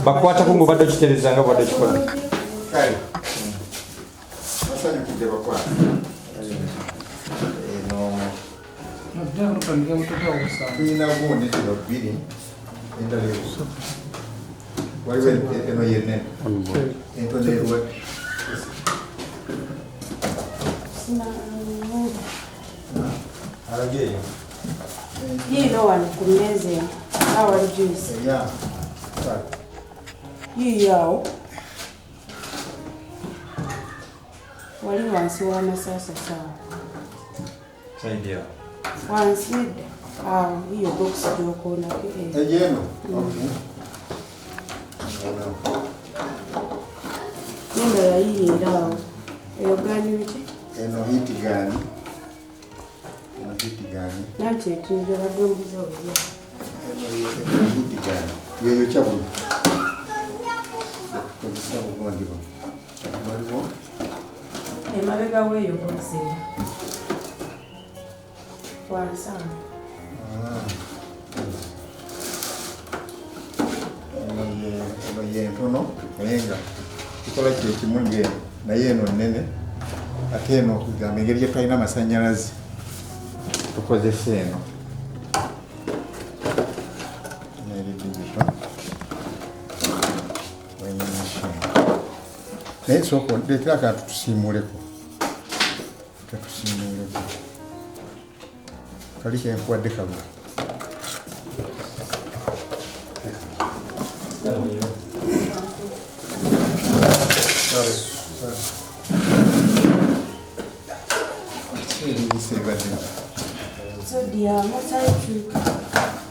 bakwata kungu badde kitereza nga badde kikola kale masanya kujja bakwata tulina gundi zino bbiri endala ebuso waliwo eno yenene entonerwa alageeyo yiino wano ku mmeeza eno awali juice yiyo awo wali wansi w'amasaasa saawa saidia wansi awo yiyo bokisi gyokoonako ejeno nendala yiyo era awo eyo gani biki eno hitigani nanti ekinjala gombiza olya hitigani yeyo kyabuli kozesa bugondibwa waliwo emabega weeyo bokisi wansi awo eno yentono naye nga kikola kyekimu ngeno naye eno nene ate eno okugamba engeri gye twalina amasanyalaze tukozesa eno neridibito naye soko leetera akantu tusiimuleko katusiimuleko kali kyenkuwadde kalula so dia mosaitu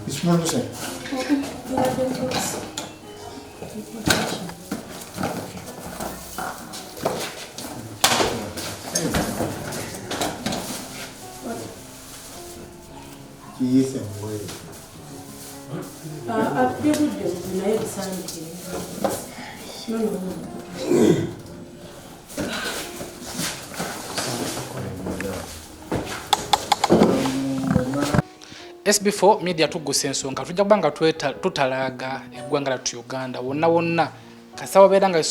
ismonduse kiyise mwe apibudde naye bisanike SB4 Media Tuggussa Enssonga tujja kubanga tutalaga eggwanga lyattu Uganda wonna kasawa beera nga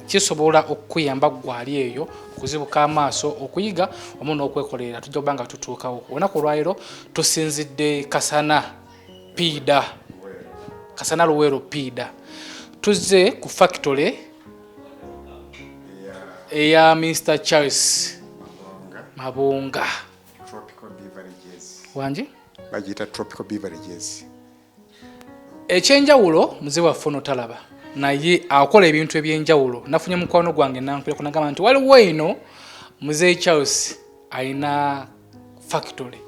kisobola okuyamba gwali eyo okuzibuka amaaso okuyiga wamu n'okwekolera tujja kubanga tutuukawo olunaku olwaleero tusinzidde Kasana Luweero Pida tuzze ku factory eya Mr. Charles Mabonga tropical beverages wangi bagiyita tropical beverages ekyenjawulo muze waffe ono talaba naye akola ebintu ebyenjawulo nafunye mukwano gwange nankubira nagamba nti waliwo eno muze Charles alina factory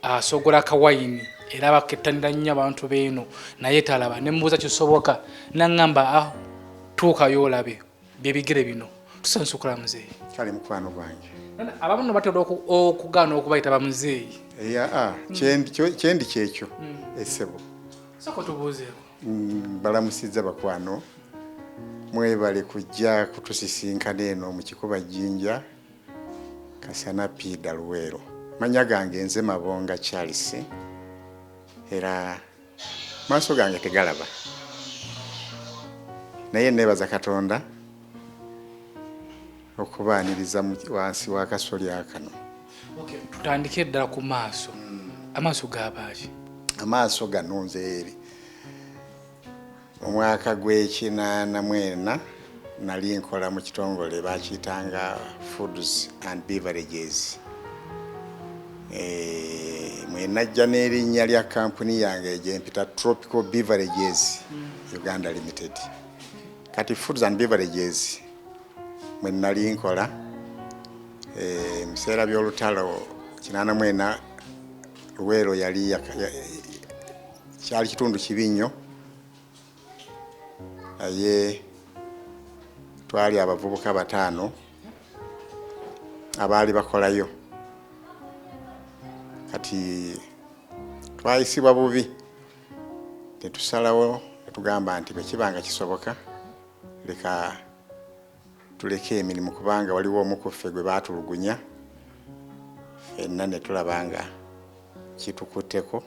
asogola kawayini era bakettanira nnyo abantu beeno naye talaba ne mbuuza kisoboka naŋŋamba tuukayo olabe byebigere bino tusansukula muzeeyi kale mukwano gwange abamu no batera okugaana okubayita bamuzeeyi kyendi kyekyo essebo soko tubuuzeeko balamusizza bakwano mwebale kujja kutusisinkana eno mu kikuba Jjinja Kasana Pida Luweero manya gange nze Mabonga Charles era maaso gange tegalaba naye nebaza Katonda okubaaniriza wansi wa kasolya kano. Tutandike ddala ku maaso amaaso g'abaaki amaaso gano nze eri omwaka gw'ekinaana nali nkola mu kitongole bakiyitanga Foods and Beverages mwenajja n'erinnya lya kampuni yange egyempita Tropical Beverages Uganda Limited kati Foods and Beverages mwe nali nkola museera by'olutalo 84 Luweero yali kyali kitundu kibi nnyo naye twali abavubuka 5 abaali bakolayo kati twayisibwa bubi tetusalawo netugamba nti bwekibanga kisoboka leka tuleke emirimu kubanga waliwo omukuffe gwe baatulugunya ffenna ne tulabanga kitukutteko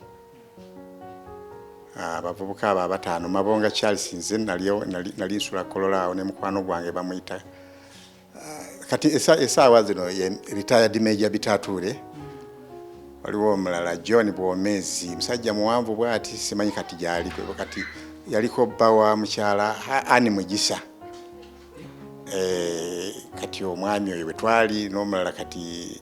abavubuka abo abataano Mabonga Charles nze nali nsula Kololaawo ne mukwano gwange bamuyita kati esaawa zino retired Major Bitatuule waliwo omulala John Bwomezi musajja muwanvu bwati simanyi kati gyali kati yaliko bba wa mukyala Ani Mugisa kati omwami oyo wetwali n'omulala kati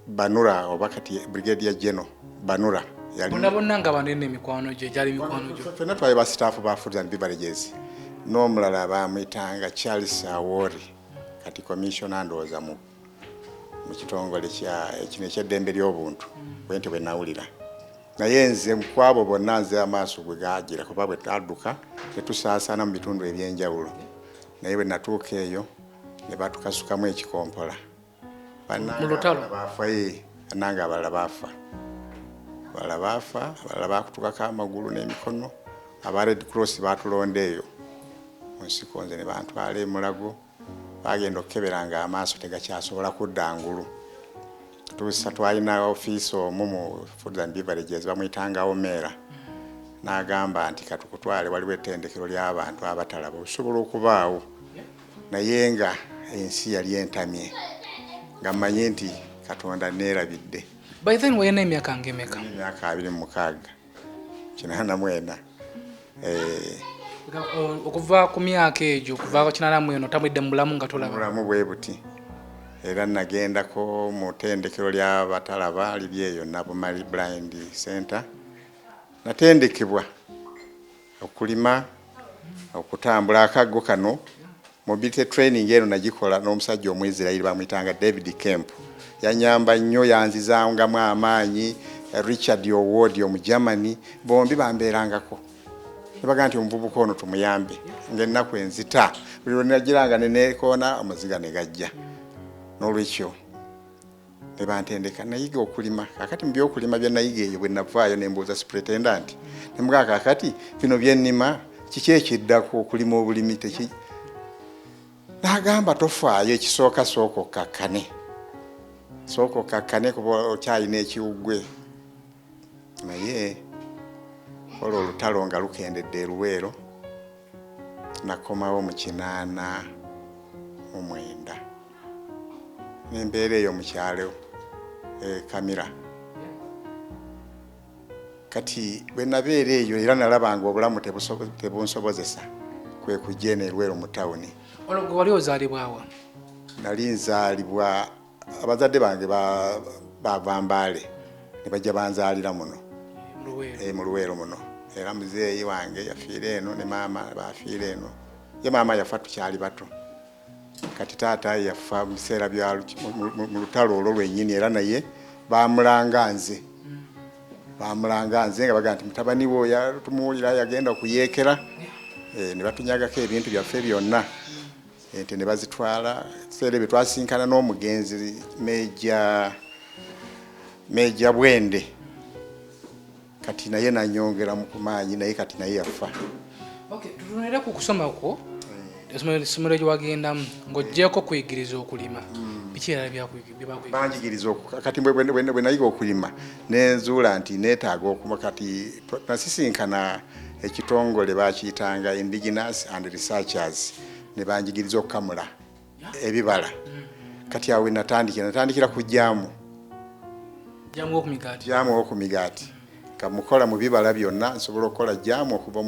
Banura oba kati Brigadier General Banura bonna nga banene mikwano gye gyali mikwano gyo fena twali ba staff ba Food and Beverages n'omulala bamuyitanga Charles Awori kati commissioner ndowooza mu kitongole kino eky'eddembe ly'obuntu bwente bwe nawulira naye nze kwabo bonna nze amaaso gwe gagira kuba bwe tadduka tetusaasaana mu bitundu ebyenjawulo naye bwe natuuka eyo ne batukasukamu ekikompola mu lutalo baafa nanga abalala baafa abalala baakutukako amagulu n'emikono aba Red Cross baatulonda eyo mu nsiko nze ne bantwala emulago bagenda okukeberanga amaaso tegakyasobola kudda ngulu tuusa twalina ofiisi omu mu Food and Beverages bamuyitanga Omera n'agamba nti katukutwale waliwo ettendekero ly'abantu abatalaba osobola okubaawo naye nga ensi yali entamye nga mmanyi nti Katonda neerabidde. By then wayina emyaka ngemeka? Emyaka 26 84 okuva ku myaka egyo okuva ku 84 tamwidde mu bulamu nga tolaba mulamu bwe buti era nagendako mu ttendekero ly'abatalaba liri eyo Nabumali Blind Center natendekebwa okulima okutambula akaggo kano mobility training eno nagikola n'omusajja Omwisirayiri bamuyitanga David Kemp yanyamba nnyo yanzizangamu amaanyi Richard Oward omu Germany bombi bambeerangako nebaga nti omuvubuka ono tumuyambe ng'ennaku enzita buli lwe nagiranga neneekoona amaziga ne gajja n'olwekyo ne bantendeka nayiga okulima kakati mu by'okulima bye nayiga eyo bwe navaayo ne mbuuza superintendent ne mugaa kakati bino byennima kiki ekiddako okulima obulimi teki n'agamba tofaayo ekisooka sooka okkakane kuba okyalina ekiwuggwe naye olwo olutalo nga lukendedde eruweero nakomawo mu 89 n'embeera eyo mu kyalo Kamira kati bwe nabeera eyo era nalabanga obulamu tebunsobozesa kwe kujja eno eruweero mu tawuni. Olwo gwe wali ozaalibwawa? Nali nzaalibwa abazadde bange bava Mbale ne bajja banzaalira muno mu Luweero muno era muzeeyi wange yafiira eno ne maama bafiira eno ye maama yafa tukyali bato kati taata yafa mu biseera mu lutalo olwo lwennyini era naye bamulanga nze nga baga nti mutabani wo tumuwulira yagenda okuyeekera ne batunyagako ebintu byaffe byonna ente ne bazitwala seere bye twasinkana n'omugenzi Meja Bwende kati naye nanyongera mu kumaanyi naye kati naye yafa. Tutunulira ku kusoma kwo essomero gye wagendamu ng'oggyeko kuyigiriza okulima biki era banjigiriza kati bwe nayiga okulima nenzuula nti neetaaga okuma kati nasisinkana ekitongole bakiyitanga Indigenous and Researchers ne banjigiriza okukamula ebibala kati awe natandikira ku jaamu w'oku migaati kamukola mu bibala byonna nsobola okukola jaamu okuva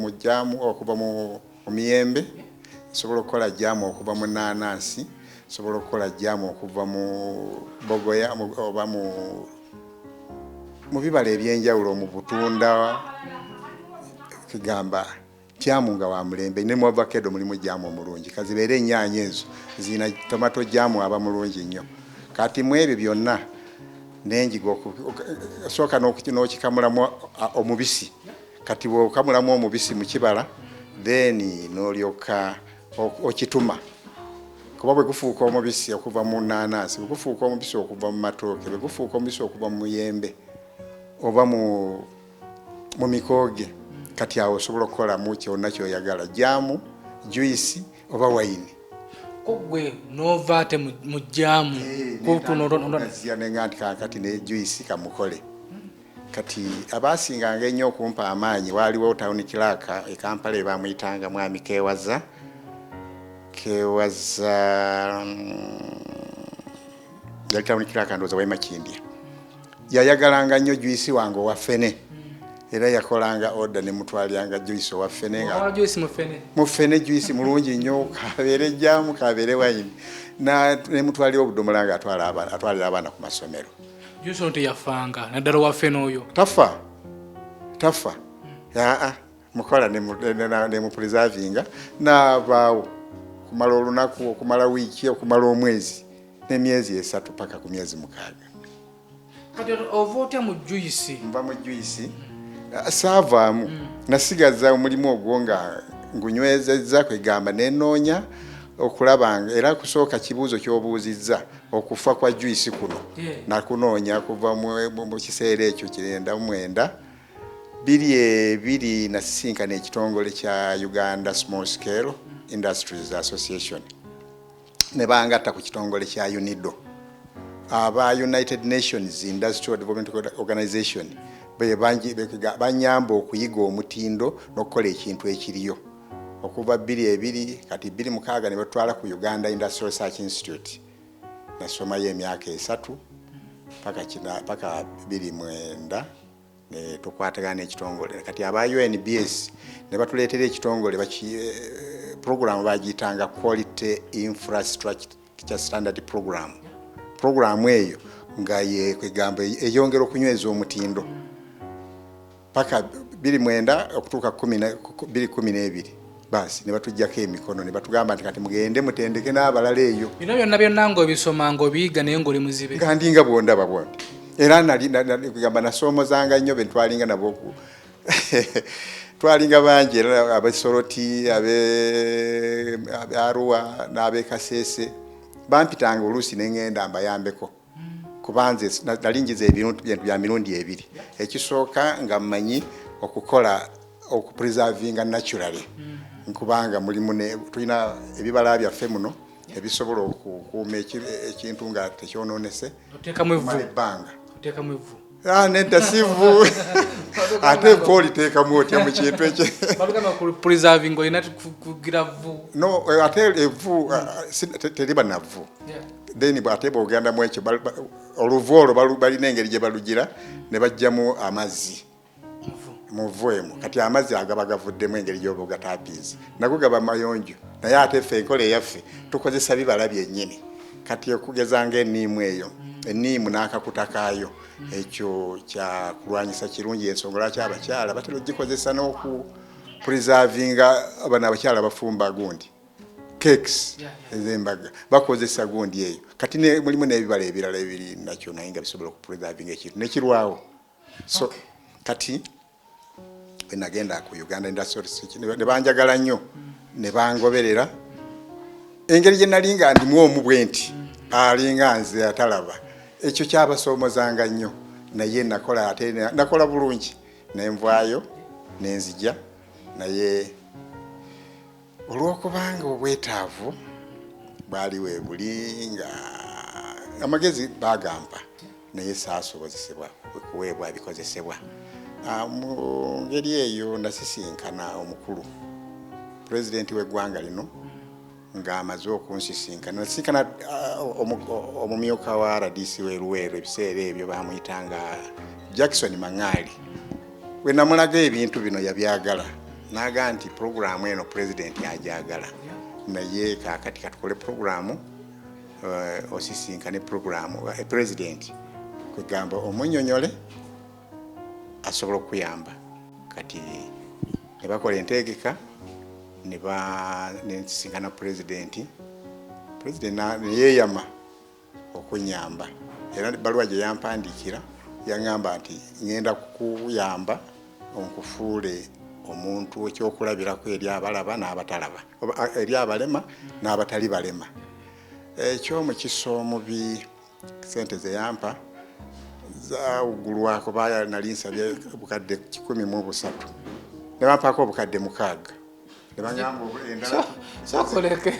mu miyembe nsobola okukola jaamu okuva mu nanansi nsobola okukola jaamu okuva mu bogoya oba mu bibala ebyenjawulo mu butunda kigamba jaamu nga wa mulembe ne mu avocado mulimu jaamu omulungi kazibeera ennyaanya ezo zirina tomato jaamu aba mulungi nnyo kati mu ebyo byonna nenjiga sooka n'okikamulamu omubisi kati bw'okamulamu omubisi mu kibala then n'olyoka okituma kuba bwe gufuuka omubisi okuva mu nanansi bwe gufuuka omubisi okuva mu matooke bwe gufuuka omubisi okuva mu muyembe oba mu mikooge kati awo osobola okukolamu kyonna kyoyagala jaamu juice oba wayini gwe nova ate mu jaamu nti kakati ne juice kamukole kati abasinganga ennyo okumpa amaanyi waaliwo town clerk e Kampala bamuyitanga mwami Kewaza yali town clerk ndowooza w'Emakindya yayagalanga nnyo Joyce wange owafene era yakolanga order ne mutwalyanga Joyce owafene nga mufene Joyce mulungi nnyo kabeere jjamu kabeere wayini ne mutwalira obudomola nga atwalira abaana ku masomero. Joyce ono teyafanga naddala owafene oyo tafa mukola ne mupreservinga n'abaawo kumala olunaku okumala wiiki okumala omwezi n'emyezi 3 paka ku myezi 6. Kati ova otya mu Joyce? Mba mu Joyce saavaamu nasigaza omulimu ogwo nga ngunywezezza kwegamba nenoonya okulabanga era kusooka kibuuzo ky'obuuzizza okufa kwa Joyce kuno nakunoonya kuva mu kiseera ekyo 1999 biri nasisinkana ekitongole kya Uganda Small Scale Industries Association ne bangatta ku kitongole kya UNIDO aba United Nations Industrial Development Organization banyamba okuyiga omutindo n'okukola ekintu ekiriyo okuva 22 kati 26 ne batwala ku Uganda Industrial Research Institute nasomayo emyaka 3 paka 29 ne tukwatagana ekitongole kati aba UNBS ne batuleetera ekitongole program bagiyitanga Quality Infrastructure Standard Program eyo nga ye kwegamba eyongera okunyweza omutindo paka 29 okutuuka 2012 basi ne batujjako emikono ne batugamba nti kati mugende mutendeke n'abalala eyo bino byonna ngo bisoma ngo biyiga naye ng'oli muzibe nga ndinga bwondaba bwondi era kwegamba nasoomozanga nnyo bentwalinga nabo twalinga bangi era abesoroti Arua n'abekasese bampitanga oluusi n'engenda mbayambeko kubanze nalingiza ebintu bya mirundi 2 ekisooka nga mmanyi okukola okupreservinga naturally nkubanga mulimu tulina ebibala byaffe muno ebisobola okukuuma ekintu nga tekyononese oteekamu ebbanga oteekamu evvu nedda sivu ate poli teekamu otya mu kintu ekyo balugamba ku preserving olina kugira vvu no ate evvu teriba na vvu then ate bw'ogenda mu ekyo oluvu olwo balina engeri gye balugira ne bajjamu amazzi muvuemu kati amazzi agaba gavuddemu engeri gy'oba ogataapiizi nago gaba mayonjo naye ate ffe enkola eyaffe tukozesa bibala byennyini kati okugeza ng'enniimu eyo enniimu n'akakuta kaayo ekyo kya kulwanyisa kirungi ensonga lwaki abakyala batera ogikozesa n'okupreservinga abana abakyala bafumba gundi cakes ez'embaga bakozesa gundi eyo kati mulimu n'ebibala ebirala ebiri nakyo naye nga bisobola okupreservinga ekintu nekirwawo so kati nagenda ku Uganda Industrial Research ne banjagala nnyo ne bangoberera engeri gye nalinga ndimu omu bwenti alinga nze atalaba ekyo kyabasoomozanga nnyo naye nakola bulungi nenvaayo nenzija naye olw'okubanga obwetaavu bwali weebuli nga amagezi bagamba naye saasobozesebwa kuweebwa bikozesebwa mu ngeri eyo nasisinkana omukulu pulezidenti w'eggwanga lino ng'amaze okunsisinkana nasisinkana omumyuka wa RDC w'Eluweero ebiseera ebyo bamuyitanga Jackson Mangali we namulaga ebintu bino yabyagala naga nti programu eno pulezidenti agyagala naye kaakati katukole programu osisinkane programu pulezidenti kwegamba omunyonyole asobola okuyamba kati ne bakola entegeka nensisinkana pulezidenti neyeeyama okunyamba era baluwa gye yampandiikira yaŋŋamba nti ŋŋenda kukuyamba onkufuule omuntu ekyokulabirako eri abalaba n'abatalaba eri abalema n'abatali balema ekyomukisa omubi sente ze yampa zaawugulwako baya nali nsabye obukadde 13 ne bampaako obukadde 6 ne baŋŋamba endala sokoleke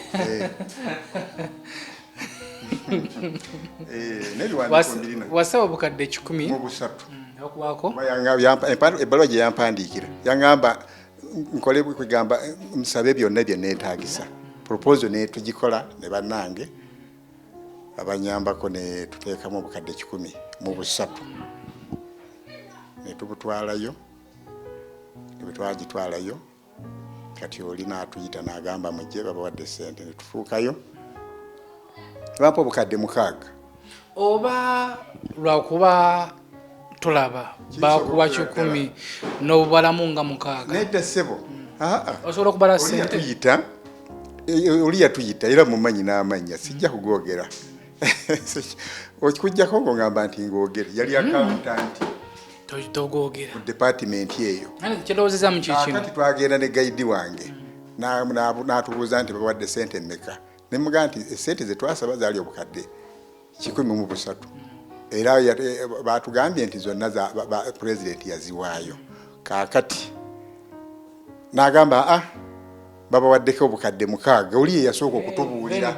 n'ebiwandiiko mbirina wasaba obukadde 13 Yakuwako? Ebbaluwa gye yampandiikira yaŋŋamba nkole kwegamba nsabe byonna bye neetaagisa proposal ne tugikola ne bannange abanyambako ne tuteekamu obukadde 100 mu busatu ne tubutwalayo ne twagitwalayo kati oli n'atuyita n'agamba mujje babawadde ssente ne tufuukayo bampa obukadde 6 oba lwakuba tulaba bakuwa 10 n'obubalamu nga 6 nedda ssebo osobola okubala ssente oli yatuyita era mumanyi n'amanya sijja kugogera okikujjako ng'ogamba nti ng'ogere yali accountant togogera ku department eyo kyalowoozezza mu kikino kati twagenda ne gaidi wange n'atubuuza nti bawadde ssente mmeka ne mugamba nti essente ze twasaba zaali obukadde 13 era batugambye nti zonna pulezidenti yaziwaayo kaakati n'agamba babawaddeko obukadde 6 oli ye yasooka okutubuulira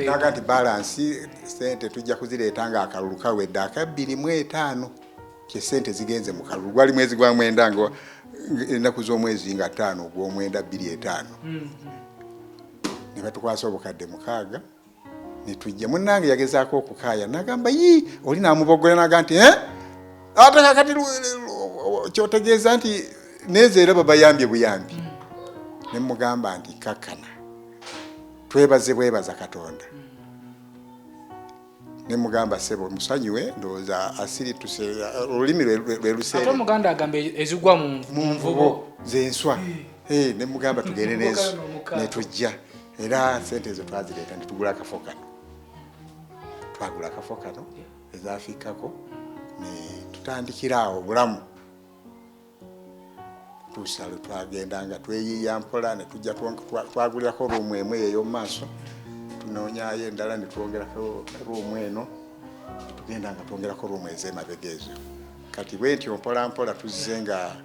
naga nti balansi ssente tujja kuzireeta nga akalulu kawedde aka 2.5 kye ssente zigenze mu kalulu gwali mwezi gwa mwenda nga ennaku z'omwezi nga 5 gw'omwenda 2.5 ne batukwasa obukadde 6 ne tujja munnange yagezaako okukaaya n'agamba oli n'amuboggolera n'aga nti ate kakati kyotegeeza nti nezo era babayambye buyambi ne mugamba nti kakkana bwebaza Katonda ne mugamba sebo musonyiwe ndowooza asirituse olulimi lwe luseere ate omuganda agamba ezigwa mu nvubo zenswa ne mugamba tugende nezo ne tujja era ssente ezo twazireeta ne tugula akafo kano twagula akafo kano ezaafiikako ne tutandikira awo obulamu tusalo twagenda nga tweyiiya mpola ne tujja twagulirako ruumu emu eyo mu maaso tunoonyayo endala ne twongerako ruumu eno tugenda nga twongerako ruumu ez'emabega ezo kati bwentyo mpola mpola tuzze nga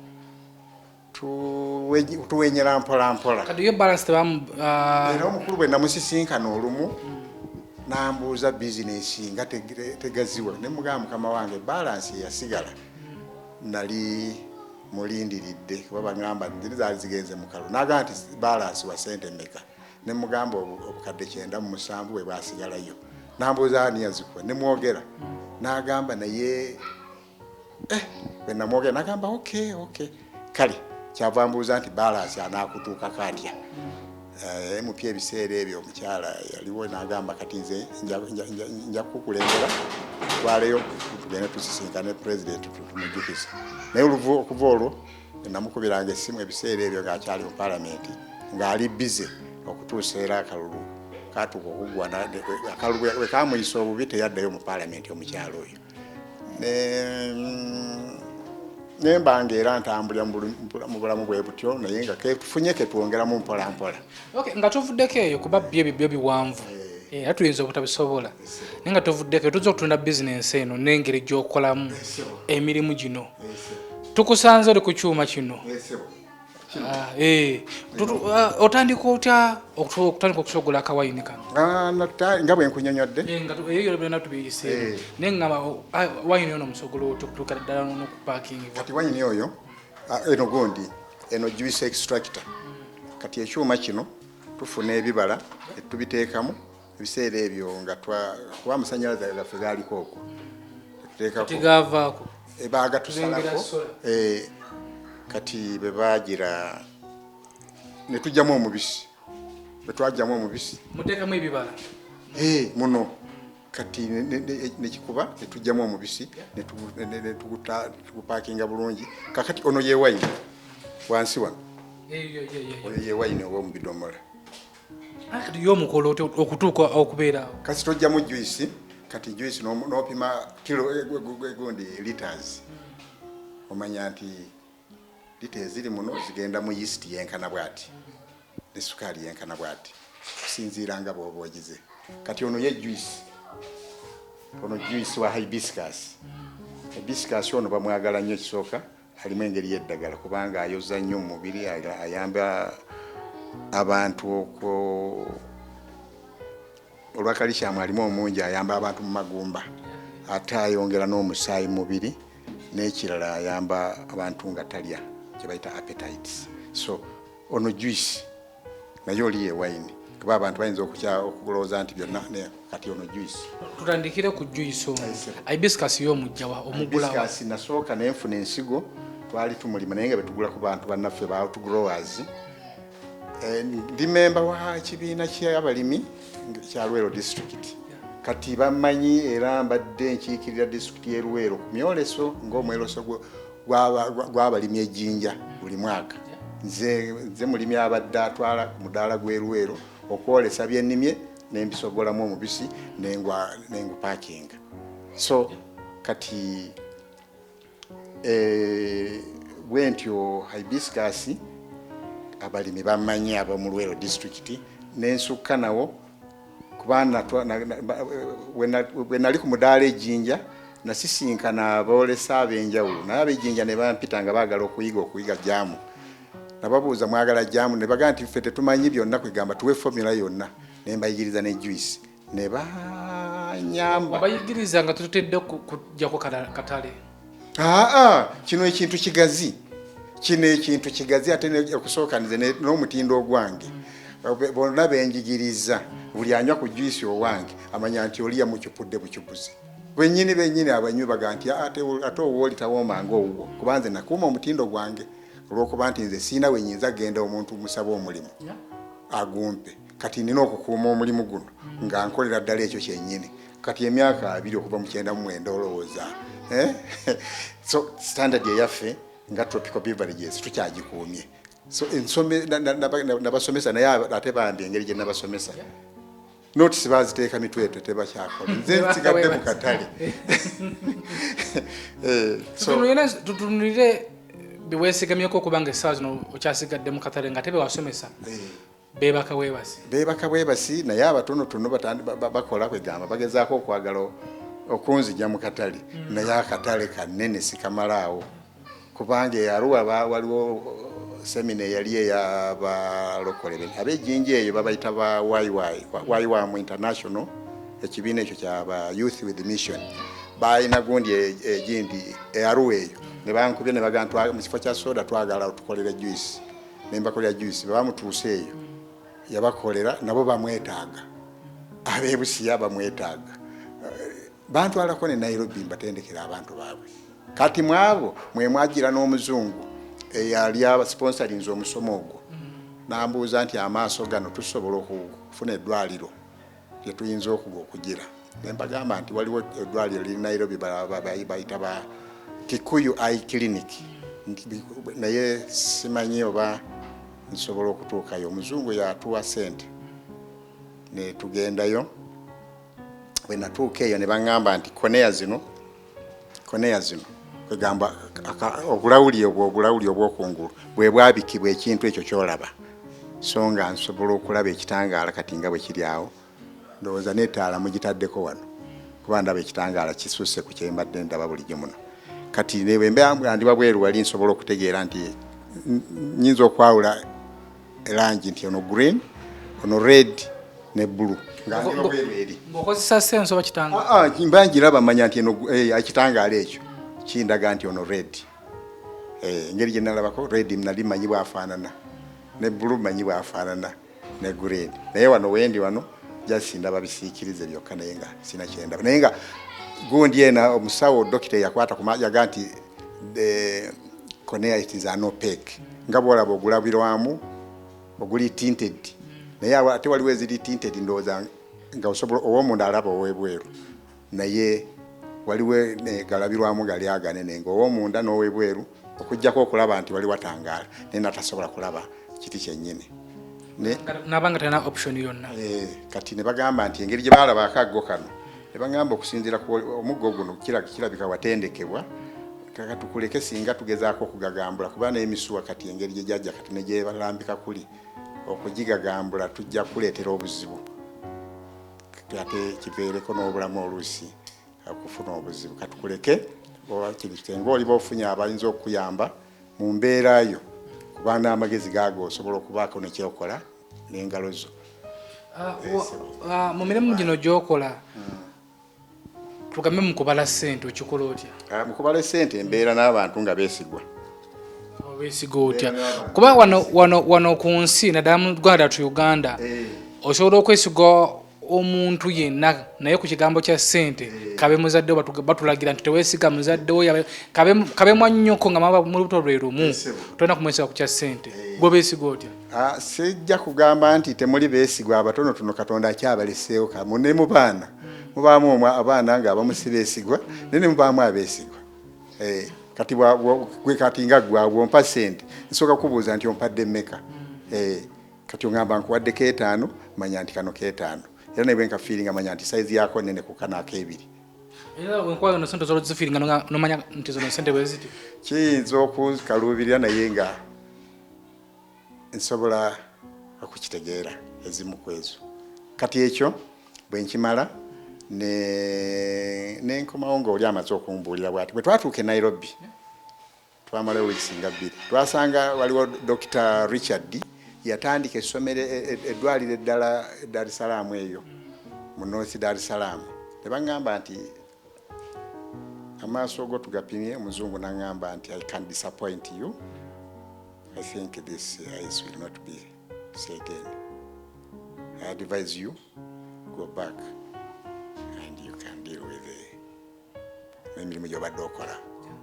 tuwenyera mpola mpola kati yo balance tebamu era omukulu bwe namusisinkana olumu nambuuza bizinesi nga tegaziwa ne mugamba mukama wange balance yasigala nali mulindiridde kuba bagamba nti zaali zigenze mu kalulu n'agamba nti balance wa ssente mmeka ne mugamba obukadde 97 bwe bwasigalayo nambuuza ani yazikuwa ne mwogera n'agamba naye bwe namwogera n'agamba okay kale kyava mbuuza nti balance anaakutuukako atya mupya ebiseera ebyo omukyala yaliwo n'agamba kati nze nja kukulembera twaleyo tugende tusisinkane pulezidenti tumujjukiza naye okuva olwo namukubiranga essimu ebiseera ebyo ng'akyali mu palamenti ng'ali bize okutuusa era akalulu katuuka okugwa akalulu bwe kamuyisa obubi teyaddayo mu palamenti omukyalo oyo nembanga era ntambulira mu bulamu bwe butyo naye nga ketufunye ketwongeramu mpola mpola nga tuvuddeko eyo kuba byo biwanvu era tuyinza obutabisobola naye nga tuvuddeko tuzza okutunda bizinensi eno n'engeri gy'okolamu emirimu gino tukusanze oli ku kyuma kino otandika otya okutandika okusogola akawayini kano nga bwe nkunyonyodde eyo byonna tubiyise naye ngamba wayini ono musogolo okutuuka ddala n'okupakingibwa kati wayini oyo eno gundi eno juice extractor kati ekyuma kino tufuna ebibala tubiteekamu ebiseera ebyo nga kuba amasanyalaze gaffe gaaliko okwo tegavaako baagatusalako kati bebagira ne tujjamu omubisi bwe twajjamu omubisi muteekamu ebibala muno kati nekikuba ne tujjamu omubisi ne tugupakinga bulungi kakati ono ye wayini wansi wano oyo ye wayini oba mu bidomola kati y'omukolo okutuuka okubeera kasi tojjamu juice kati juice n'opima kilo gundi liters omanya nti lita eziri muno zigenda mu yeast yenkana bwati ne sukaali yenkana bwati kusinziira nga bw'oba ogize kati ono ye juice wa hibiscus ono bamwagala nnyo kisooka alimu engeri y'eddagala kubanga ayoza nnyo mu mubiri ayamba abantu olwakalisyamu alimu omungi ayamba abantu mu magumba ate ayongera n'omusaayi mu mubiri n'ekirala ayamba abantu nga talya kye bayita appetites. So ono juice naye oli ye wine kuba abantu bayinza okulowooza nti byonna kati ono juice. Tutandikire ku juice ono hibiscus y'omujjawa omugulawo. Hibiscus nasooka nenfuna ensigo twali tumulima naye nga betugula ku bantu bannaffe ba outgrowers. Ndi memba wa kibiina ky'abalimi kya Luweero district. Kati bamanyi era mbadde nkiikirira district y'e Luweero ku myoleso ng'omweroso gw'abalimi ejjinja buli mwaka. Nze mulimi abadde atwala ku mudaala gw'e Luweero okwolesa byennimye n'embisogolamu omubisi n'engupakinga. So kati bwentyo hibiscus abalimi bamanyi ab'omu Luweero district n'ensukka nawo kubanga bwe nali ku mudaala ejjinja nasisinkana aboolesa ab'enjawulo naye ab'ejjinja ne bampita nga baagala okuyiga jaamu. Nababuuza mwagala jaamu ne bagamba nti ffe tetumanyi byonna kwegamba tuwe formula yonna ne mbayigiriza ne juice ne banyamba. Bayigiriza nga tutedde kujjako katale. Kino ekintu kigazi. Kino ekintu kigazi ate okusookanize n'omutindo ogwange. Bonna benjigiriza buli anywa ku juice owange amanya nti oli yamukipudde bukipuzi. Bennyini abanywi baga nti ate owooli tawoomanga owuwo kuba nze nakuuma omutindo gwange olw'okuba nti nze siina wenyinza genda omuntu musaba omulimu agumpe. Kati nina okukuuma omulimu guno nga nkolera ddala ekyo kyennyini. Kati emyaka 2 okuva mu 99 olowooza. So standard eyaffe nga tropical beverages tukyagikuumye. So nabasomesa naye ate bambi engeri gye nabasomesa notisi baziteeka mitwetwe tebakyakola nze nsigadde mu katale. Tutunulire biweesigamyeko okubanga essaawa zino okyasigadde mu katale nga tebe wasomesa beebaka bwebasi naye abatonotono bakola kwegamba bagezaako okwagala okunzija mu katale naye akatale kanene sikamalaawo kubanga Arua waliwo semina yali ey'abalokole ab'ejjinja eyo babayita ba YWAM International ekibiina ekyo kyaba Youth with Mission balina gundi egindi Arua eyo ne bankubye ne bagamba mu kifo kya soda twagala tukolera juice ne mbakolera juice bamutuuse eyo yabakolera nabo bamwetaaga ab'ebusiya bamwetaaga bantwalako ne Nairobi mbatendekera abantu baabwe. Kati mwabo mwe mwagira n'omuzungu eyali abasponsorinze omusomo ogwo n'ambuuza nti amaaso gano tusobola okufuna eddwaliro lye tuyinza okugira. Ne mbagamba nti waliwo eddwaliro liri Nairobi bayita ba Kikuyu Eye Clinic naye simanyi oba nsobola okutuukayo. Omuzungu yatuwa sente ne tugendayo. Bwe natuuka eyo ne baŋŋamba nti koneya zino kwegamba obulawuli obwokungulu bwe bwabikibwa ekintu ekyo kyolaba so nga nsobola okulaba ekitangaala kati nga bwe kiri awo ndowooza n'ettaala mugitaddeko wano kuba ndaba ekitangaala kisusse ku kyembadde ndaba bulijjo muno. Kati nebwembe ndi wabweru wali nsobola okutegeera nti nyinza okwawula erangi nti ono green ono red ne blue nga ndi wabweru eri ng'okozesa sense oba kitangaala mba ngiraba manya nti eno ekitangaala ekyo kindaga nti ono red. Engeri gye nalabako red nali manyi bwafaanana ne blue manyi bwafaanana ne green naye wano wendi wano jasinda babisiikirize byokka naye nga sina kyendaba naye nga gundi ena omusawo dokita yakwata kumajaga nti cornea it is an opaque nga bwolaba ogulabirwamu oguli tinted naye ate waliwo eziri tinted ndowooza nga osobola ow'omunda alaba ow'ebweru naye waliwo galabirwamu gali aganene nga ow'omunda n'ow'ebweru okujjako okulaba nti wali watangaala naye natasobola kulaba kiti kyennyini nabanga talina option yonna. Kati ne bagamba nti engeri gye baalaba akaggo kano ne bagamba okusinziira ku omuggo guno kirabika watendekebwa kaka tukuleke singa tugezaako okugagambula kuba n'emisuwa kati engeri gye jjajja kati ne gye balambika kuli okugigagambula tujja kuleetera obuzibu ate kiveereko n'obulamu oluusi okufuna obuzibu katukuleke kitenga oliba ofunye abayinza okuyamba mu mbeera yo kuba n'amagezi gaago osobola okubaako nekyokola n'engalo zo. Mu mirimu gino gy'okola tugambe mukubala ssente okikola otya? Mukubala ssente embeera n'abantu nga beesigwa. Beesigwa otya? Kuba wano ku nsi naddala mu Uganda tu Uganda osobola okwesigwa omuntu yenna naye ku kigambo kya ssente kabe muzadde batulagira nti teweesiga muzadde wo kabe mwannyoko nga maba mu lubuto lwe lumu tolina kumwesiga ku kya ssente. Gwe beesigwa otya? Sijja kugamba nti temuli beesigwa abatonotono Katonda akyabaleseewo kamu ne mu baana mubaamu abaana nga abamu si beesigwa naye ne mubaamu abeesigwa. Kati gwe kati nga gwe ompa ssente nsooka kubuuza nti ompadde mmeka? Kati ongamba nkuwaddeko 5 manya nti kano k5 era naye bwenka feelinga manya nti size yako nene ku kana ak'ebiri. Era wenkwayo no sente zolozifeelinga nomanya nti zono sente bwe ziti kiyinza okukaluubirira naye nga nsobola okukitegeera ezimu ku ezo. Kati ekyo bwe nkimala nenkomawo ng'oli amaze okumbuulira bw'ati bwe twatuuka e Nairobi twamalayo wiiki nga 2 twasanga waliwo Dr. Richard yatandika essomero eddwaliro eddala Dar es Salaam eyo mu North Dar es Salaam. Ne baŋŋamba nti amaaso go tugapimye omuzungu n'aŋŋamba nti I can't disappoint you. I think this eyes will not be certain. I advise you go back and you can deal with emirimu gy'obadde okola.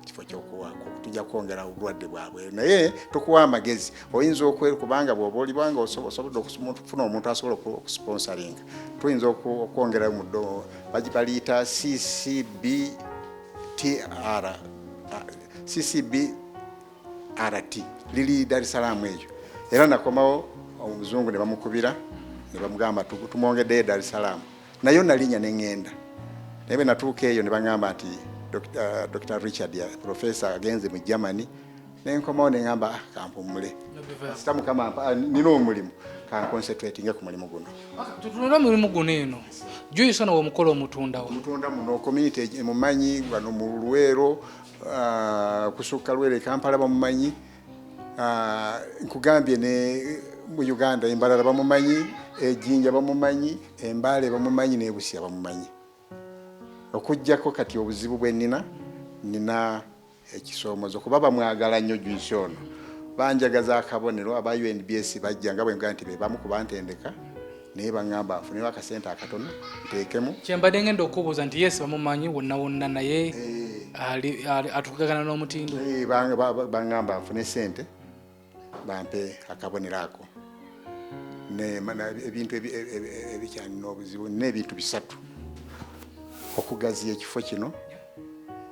Kifo ky'okuwaako tujja kwongera obulwadde bwabwe naye tukuwa amagezi oyinza kubanga bw'oba olibwanga osobodde okufuna omuntu asobola okusponsoringa tuyinza okwongera mu ddo baliyita CCBRT liri Dar es Salaam eyo era nakomawo omuzungu ne bamukubira ne bamugamba tumwongeddeyo Dar es Salaam nayo nalinya ne ŋŋenda naye bwe natuuka eyo ne baŋŋamba nti Dr. Richard professor agenze mu Germany nenkomawo ne ŋŋamba kampumule sitamu kama nina omulimu kanconcentratinge ku mulimu guno. Tutunula mulimu guno eno juyisa nawo omukolo omutundawo omutunda muno community mumanyi wano mu Luweero kusukka Luweero Kampala bamumanyi nkugambye ne mu Uganda Embalala bamumanyi Ejjinja bamumanyi Embale bamumanyi ne Busia bamumanyi. Okujjako kati obuzibu bwe nina ekisoomozo kuba bamwagala nnyo Joyce ono banjagaza akabonero aba UNBS bajja nga bwe nti be bamu ku bantendeka naye baŋŋamba nfunewo akasente akatono nteekemu. Kyembadde ngenda okubuuza nti yes bamumanyi wonna naye atukagana n'omutindo baŋŋamba nfune sente bampe akabonero ako ebintu ebikyalina obuzibu n'ebintu 3 okugaziya ekifo kino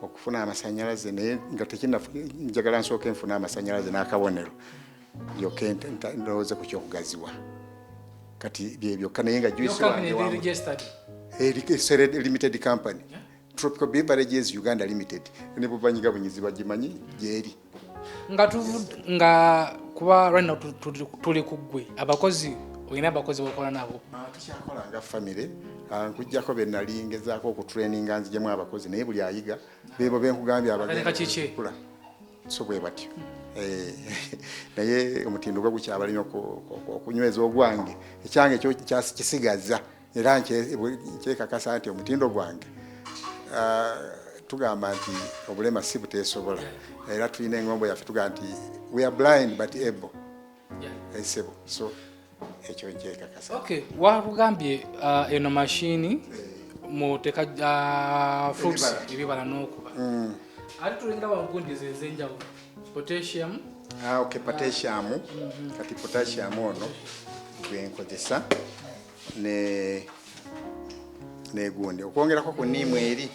okufuna amasannyalaze naye nga njagala nsooke nfuna amasannyalaze n'akabonero yoke ndowooze ku kyokugaziwa kati byebyoka naye nga Joyce limited company Tropical Beverages Uganda Limited ne bubanyiga bunyizi bagimanyi gyeri nga kuba right now tuli kuggwe abakozi oyina abakozi bokola nabo tukyakola nga family nkujjako be nali ngezaako okutraininga nzijemu abakozi naye buli ayiga bebo benkugambye abagala so bwe batyo naye omutindo gwe gukyabalina okunyweza ogwange ekyange ekyo kisigaza era nkyekakasa nti omutindo gwange tugamba nti obulema si buteesobola era tulina engombo yaffe tugamba nti we are blind but able esebo so ekyo nkyekakasa. Okay, wakugambye eno mashini muteka fruits ebibala n'okuba ate tulengera wagundi zezenjawulo potassium okay potassium kati potassium ono gwenkozesa negundi okwongerako ku niimu eri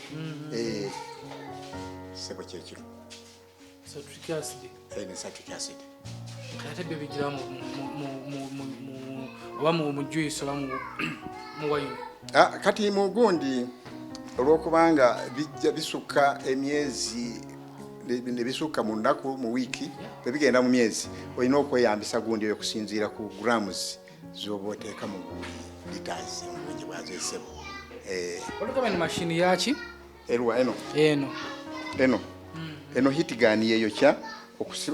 sebo kyekiro citric acid citric acid ate byo bigira oba mu juice oba mu wine. Kati mu gundi olw'okubanga bijja bisukka emyezi ne bisukka mu nnaku mu wiiki bwe bigenda mu myezi olina okweyambisa gundi eyo okusinziira ku grams z'oba oteeka mu liters obungi bwazo esebo. Olugaba ni mashini yaki? Erwa eno heat gun yeyokya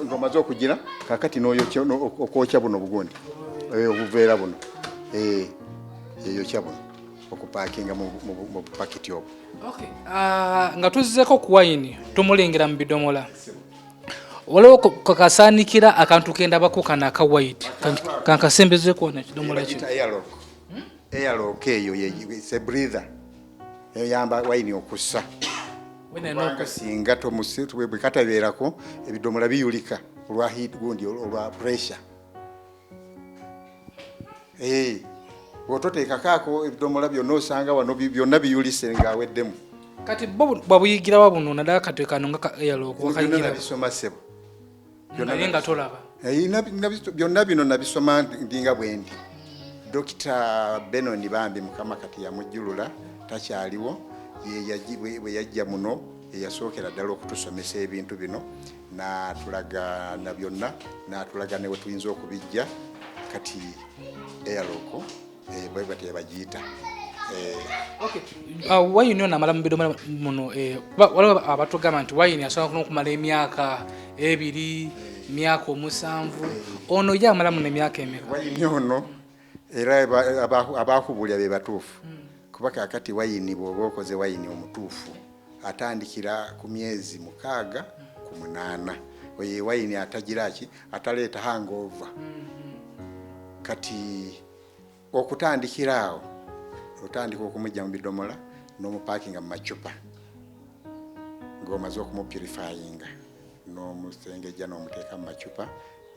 ng'omaze okugira kakati n'oyokya okwokya buno bugundi obuveera buno yeyokya buno okupakinga mu pakiti obwo. Okay. Nga tuzzeko ku wayini tumulengera mu bidomola. Waliwo kakasaanikira akantu kendabako kana aka white kankasembeze kuona kidomola kino. Airlock eyo ye breather. Eyamba wayini okussa. Kubanga singa tomusitu bwe katabeerako ebidomola biyulika olwa heat gundi olwa pressure. Wototeeka kaako ebidomola byonna osanga wano byonna biyulise ng'aweddemu. Kati babuyigira wabuno naddala kateekano nga airlock wakayigira bisoma sebo. Byonna nga tolaba. Byonna bino nabisoma ndinga bwendi. Dr. Benoni Bambi Mukama kati yamujjulula takyaliwo bwe yajja muno yasookera ddala okutusomesa ebintu bino n'atulaga na byonna n'atulaga ne we tuyinza okubijja kati airlock bwe batebagiyita. Wayini ono amala mu bidomola muno waliwo abatugamba nti wayini asobola okumala emyaka 2 myaka 7 ono ye amala muno emyaka emeka. Wayini ono era abakubulya be batuufu kuba kakati wayini bw'oba okoze wayini omutuufu atandikira ku myezi 6 ku 8 oye wayini atagira ki ataleeta hangover. Kati okutandikira awo otandika okumujja mu bidomola n'omupakinga mu macupa ng'omaze okumupurifyinga n'omusengejja n'omuteeka mu macupa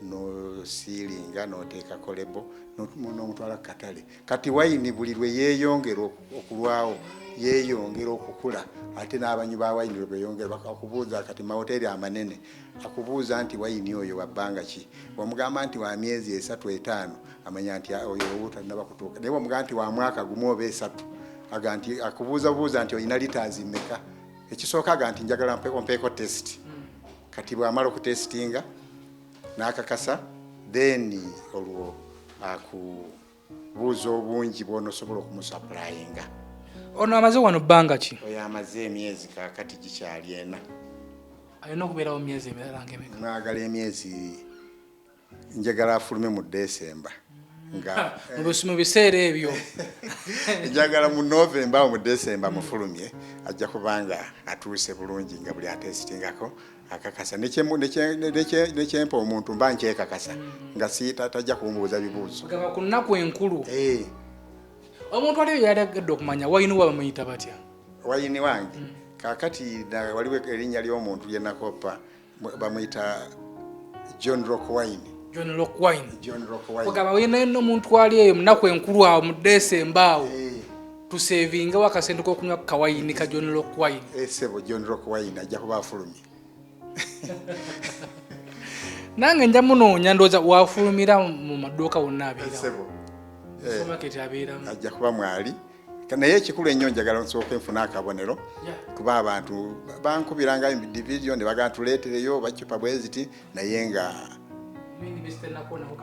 no sealinga n'oteeka kolebo n'omutwala ku katale. Kati wayini buli lwe yeeyongera okulwawo yeeyongera okukula ate n'abanywi ba wayini lwe beeyongera bakakubuuza kati mahoteri amanene akubuuza nti wayini oyo wabbanga ki wamugamba nti wa myezi 3-5 amanya nti oyo obutanaba kutuuka naye wamugamba nti wa mwaka gumu oba 3 aga nti akubuuza nti oyina liters mmeka ekisooka aga nti njagala mpeeko test kati bw'amala okutestinga n'akakasa then olwo akubuuza obungi bw'onosobola okumusupplyinga. Ono amaze wano bbanga ki? Oyo amaze emyezi kakati gikyali 4. Alina okubeerawo myezi emirala ng'emeka? Mwagala emyezi njagala afulume mu December. Mu biseera ebyo njagala mu November mu December mufulumye ajja kubanga atuuse bulungi nga buli atestingako akakasa nekyempa omuntu mba nkyekakasa nga tajja kumbuuza bibuuzo gaba ku nnaku enkulu. Omuntu aliyo yalagedde okumanya wayini wa bamuyita batya? Wayini wange kakati waliwo erinnya ly'omuntu yennakopa bamuyita John Rock Wine. John Rock Wine. Ogaba wayina omuntu ali eyo munaku enkulu awo mu December awo tusevinga wakasente k'okunywa kawayini ka John Rock Wine. Sebo John Rock Wine ajja kuba afulumye. Nange nja munoonya ndowooza wafulumira mu maduuka wonna abeera. Sebo. Supermarket abeeramu. Ajja kuba mwali. Naye ekikulu ennyo njagala nsooke nfuna akabonero kuba abantu bankubiranga division ne bagamba tuleetereyo bacupa bwe ziti naye nga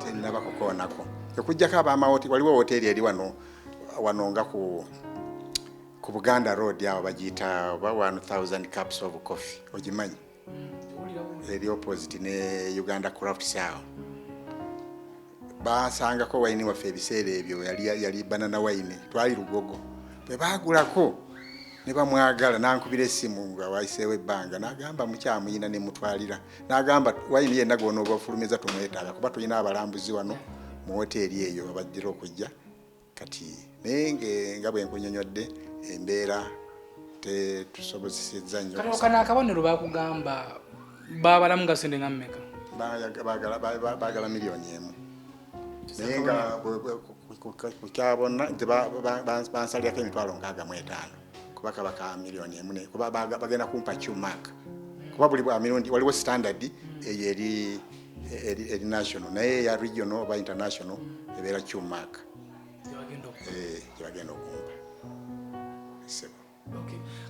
tenaba kukoonako. Okuggyako ab'amahoteri waliwo hoteri eri wano nga ku Buganda Road awo bagiyita oba 1000 cups of coffee ogimanyi eri opposite ne Uganda Crafts awo basangako wayini waffe ebiseera ebyo yali banana wayini twali Lugogo bwe baagulako ne bamwagala nankubira essimu nga wayiseewo ebbanga n'agamba mukyamuyina ne mutwalira n'agamba wayini yenna gona oba ofulumiza tumwetaaga kuba tulina abalambuzi wano mu hoteri eyo abajjira okujja kati naye nga bwe nkunyonyodde embeera tetusobozesezza nnyo. Kati okana akabonero bakugamba babalamu nga sente nga mmeka? Baagala miliyoni 1. Naye nga kukyabona nti bansalirako emitwalo 65 kuba kabaka miliyoni 1 kuba bagenda kumpa Q-mark kuba buli mirundi waliwo standard eyo eri national naye ya regional oba international ebeera Q-mark gyebagenda okumpa.